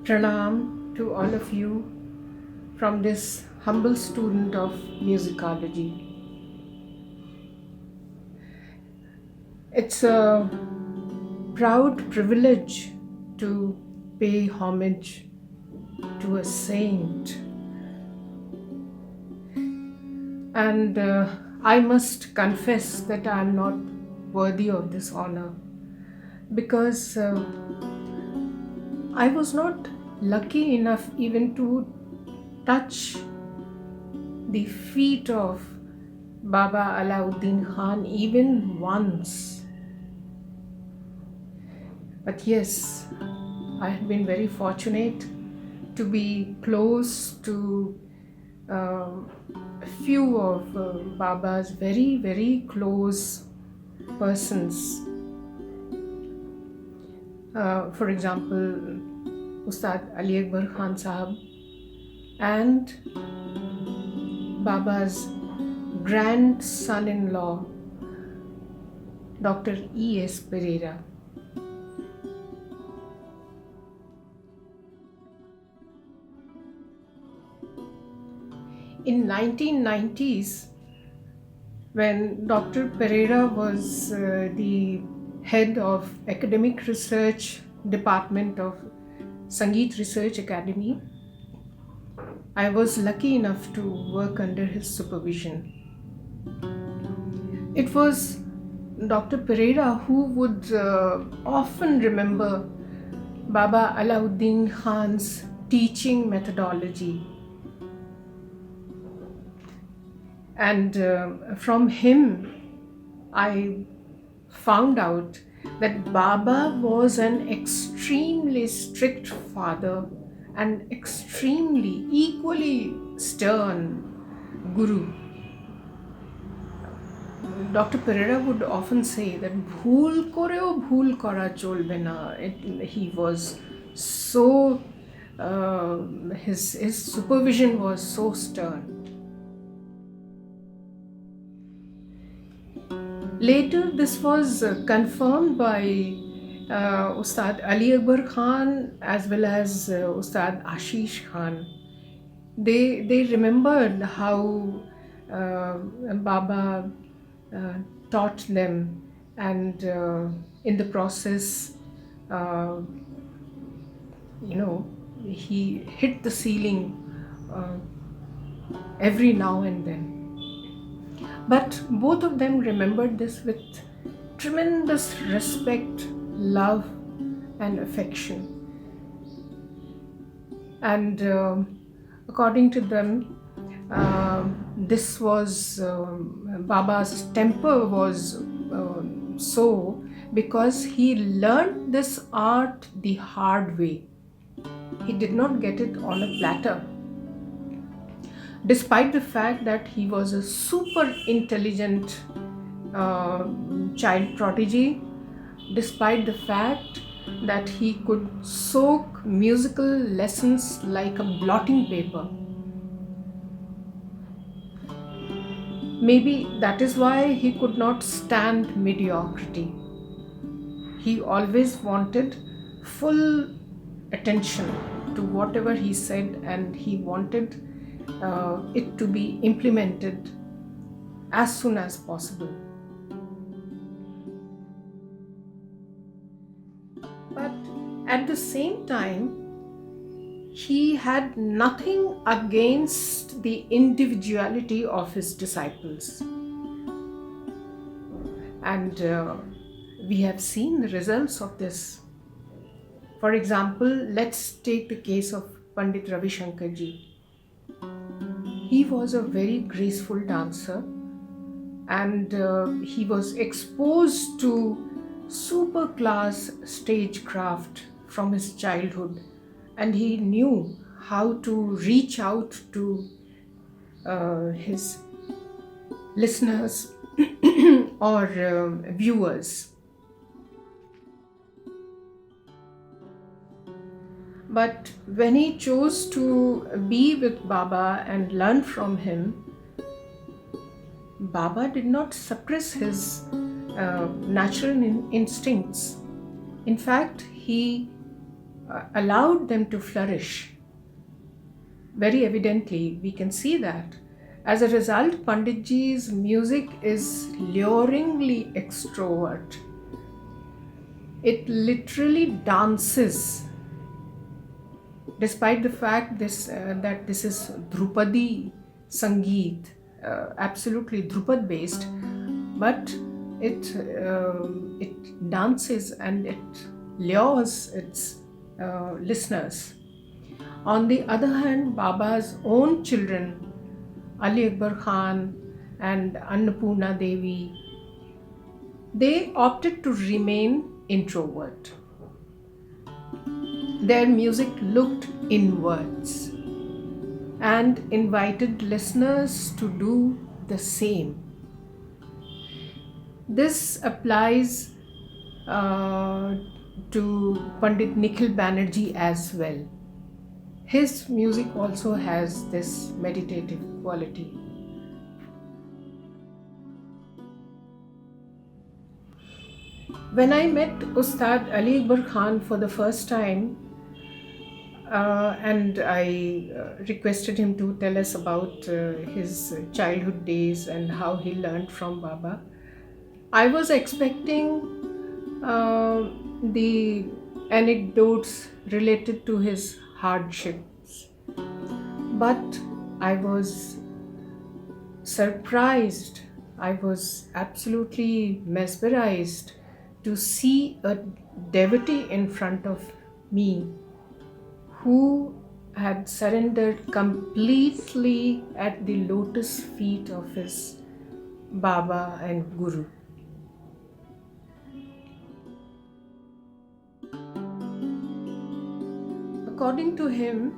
Pranam to all of you from this humble student of musicology. It's a proud privilege to pay homage to a saint. And I must confess that I am not worthy of this honor because I was not lucky enough even to touch the feet of Baba Allauddin Khan even once. But yes, I have been very fortunate to be close to a few of Baba's very, very close persons. For example, Ustad Ali Akbar Khan Sahab and Baba's grandson-in-law, Dr. S Pereira. In 1990s, when Dr. Pereira was the head of academic research department of Sangeet Research Academy, I was lucky enough to work under his supervision. It was Dr. Pereira who would often remember Baba Allauddin Khan's teaching methodology. And from him, I found out that Baba was an extremely strict father and extremely, equally stern guru. Dr. Pereira would often say that bhool koreo bhool kora cholbe na. He was so, his supervision was so stern. Later, this was confirmed by Ustad Ali Akbar Khan as well as Ustad Ashish Khan. They remembered how Baba taught them, and in the process, he hit the ceiling every now and then. But both of them remembered this with tremendous respect, love, and affection. And according to them, this was Baba's temper was so because he learned this art the hard way. He did not get it on a platter. Despite the fact that he was a super intelligent child prodigy, despite the fact that he could soak musical lessons like a blotting paper. Maybe that is why he could not stand mediocrity. He always wanted full attention to whatever he said, and he wanted it to be implemented as soon as possible. But at the same time, he had nothing against the individuality of his disciples. And we have seen the results of this. For example, let's take the case of Pandit Ravi Shankar ji. He was a very graceful dancer, and he was exposed to super class stagecraft from his childhood, and he knew how to reach out to his listeners or viewers. But when he chose to be with Baba and learn from him, Baba did not suppress his natural instincts. In fact, he allowed them to flourish. Very evidently, we can see that. As a result, Panditji's music is luringly extrovert. It literally dances, despite the fact that this is Drupadi Sangeet, absolutely Drupad based, but it dances and it lures its listeners. On the other hand, Baba's own children, Ali Akbar Khan and Annapurna Devi, they opted to remain introvert. Their music looked inwards and invited listeners to do the same. This applies to Pandit Nikhil Banerjee as well. His music also has this meditative quality. When I met Ustad Ali Akbar Khan for the first time, and I requested him to tell us about his childhood days and how he learned from Baba, I was expecting the anecdotes related to his hardships, but I was surprised, I was absolutely mesmerized to see a devotee in front of me who had surrendered completely at the lotus feet of his Baba and Guru. According to him,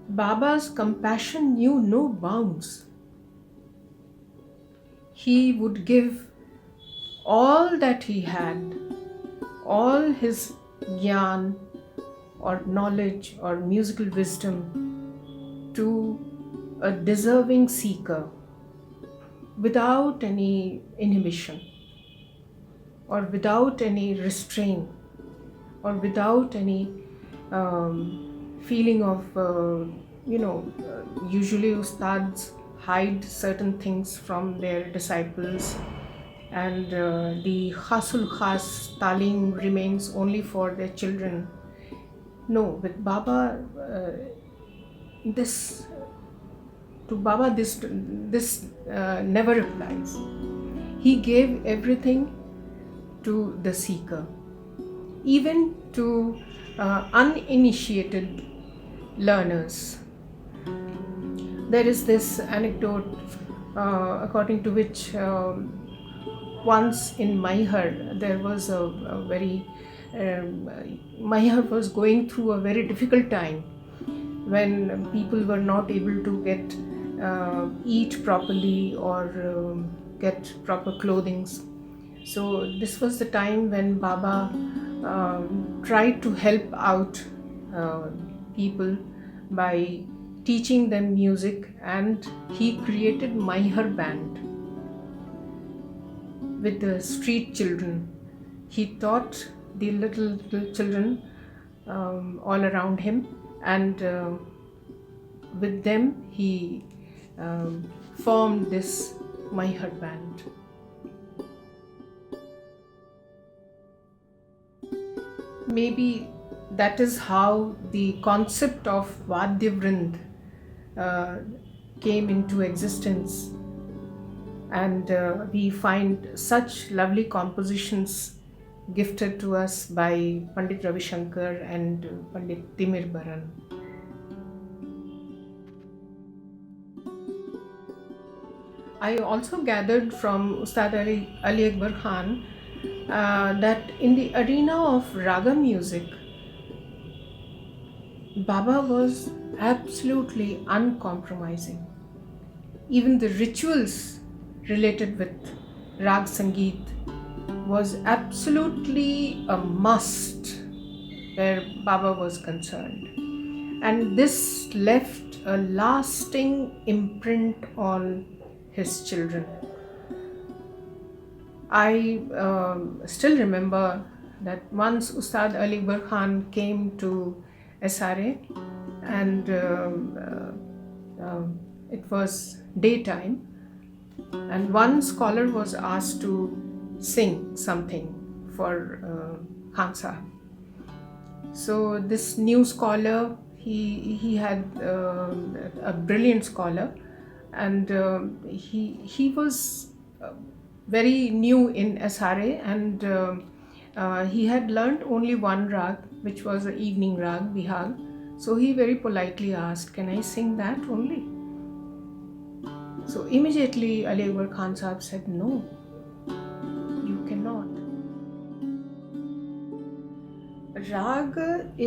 Baba's compassion knew no bounds. He would give all that he had, all his gyan or knowledge or musical wisdom to a deserving seeker without any inhibition or without any restraint or without any feeling of, usually ustads hide certain things from their disciples, and the khasul khas talim remains only for their children. No, with Baba, this never applies. He gave everything to the seeker, even to uninitiated learners. There is this anecdote according to which once in Maihar there was Maihar was going through a very difficult time when people were not able to get eat properly or get proper clothing. So this was the time when Baba tried to help out people by teaching them music, and he created Maihar band with the street children. He taught the little children all around him, and with them he formed this Maihar band. Maybe that is how the concept of Vadyavrind came into existence, and we find such lovely compositions gifted to us by Pandit Ravi Shankar and Pandit Timir Baran. I also gathered from Ustad Ali Akbar Khan that in the arena of raga music, Baba was absolutely uncompromising. Even the rituals related with Rag Sangeet was absolutely a must where Baba was concerned. And this left a lasting imprint on his children. I still remember that once Ustad Ali Akbar Khan came to SRA, and it was daytime, and one scholar was asked to sing something for Khan Sahib. So this new scholar, he had a brilliant scholar, and he was very new in SRA, and he had learnt only one rag, which was the evening rag, Bihag. So he very politely asked, "Can I sing that only?" So immediately Ali Akbar Khan Sahib said, "No, you cannot." Rag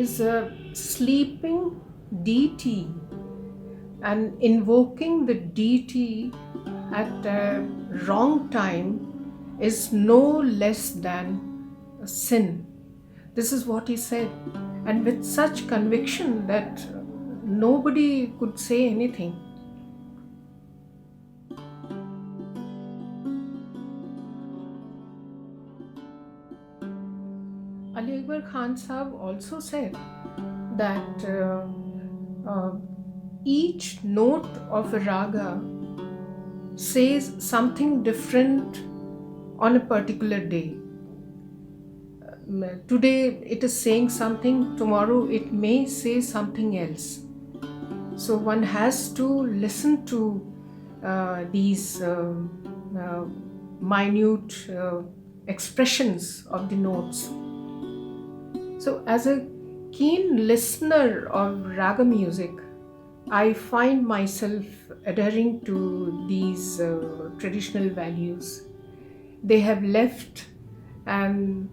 is a sleeping deity, and invoking the deity at a wrong time is no less than a sin. This is what he said, and with such conviction that nobody could say anything. Ali Akbar Khan Sahib also said that each note of a raga says something different on a particular day. Today it is saying something, tomorrow it may say something else. So one has to listen to these minute expressions of the notes. So as a keen listener of raga music, I find myself adhering to these traditional values. They have left an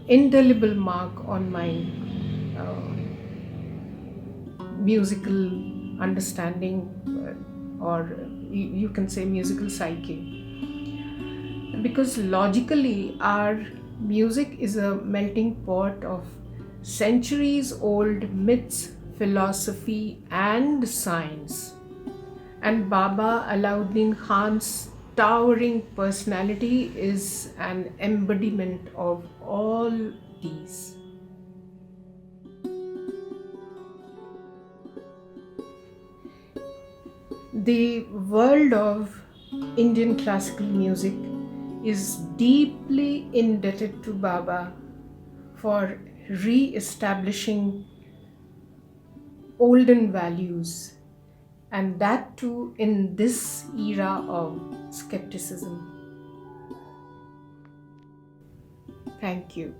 indelible mark on my musical understanding, or you can say musical psyche. Because logically, our music is a melting pot of centuries old myths, philosophy and science. And Baba Allauddin Khan's towering personality is an embodiment of all these. The world of Indian classical music is deeply indebted to Baba for re-establishing olden values, and that too in this era of skepticism. Thank you.